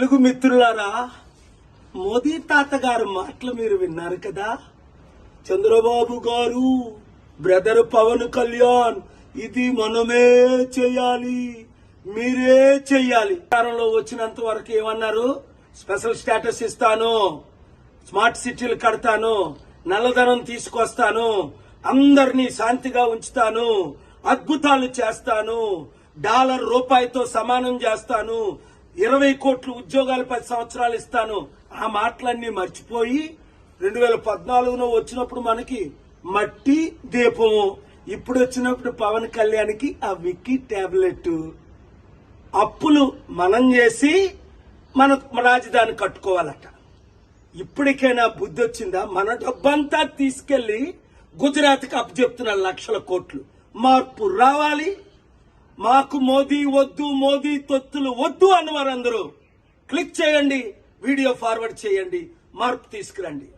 తెలుగు మిత్రులారా, మోదీ తాత గారు మాటలు మీరు విన్నారు కదా. చంద్రబాబు గారు, బ్రదర్ పవన్ కళ్యాణ్, ఇది మనమే చేయాలి, మీరే చెయ్యాలి. అధికారంలో వచ్చినంత వరకు ఏమన్నారు? స్పెషల్ స్టేటస్ ఇస్తాను, స్మార్ట్ సిటీలు కడతాను, నల్లధనం తీసుకొస్తాను, అందరినీ శాంతిగా ఉంచుతాను, అద్భుతాలు చేస్తాను, డాలర్ రూపాయితో సమానం చేస్తాను, 20 కోట్ల ఉద్యోగాలు 10 సంవత్సరాలు ఇస్తాను. ఆ మాటలన్నీ మర్చిపోయి 2014లో వచ్చినప్పుడు మనకి మట్టి దీపము, ఇప్పుడు వచ్చినప్పుడు పవన్ కళ్యాణ్కి ఆ విక్కీ టాబ్లెట్. అప్పులు మనం చేసి మన రాజధాని కట్టుకోవాలట. ఇప్పటికైనా బుద్ధి వచ్చిందా? మన డబ్బంతా తీసుకెళ్లి గుజరాత్కి అప్పచెప్తున్న లక్షల కోట్లు. మార్పు రావాలి. మాకు మోదీ వద్దు, మోదీ తొత్తులు వద్దు అన్నవారందరూ క్లిక్ చేయండి, వీడియో ఫార్వర్డ్ చేయండి, మార్పు తీసుకురండి.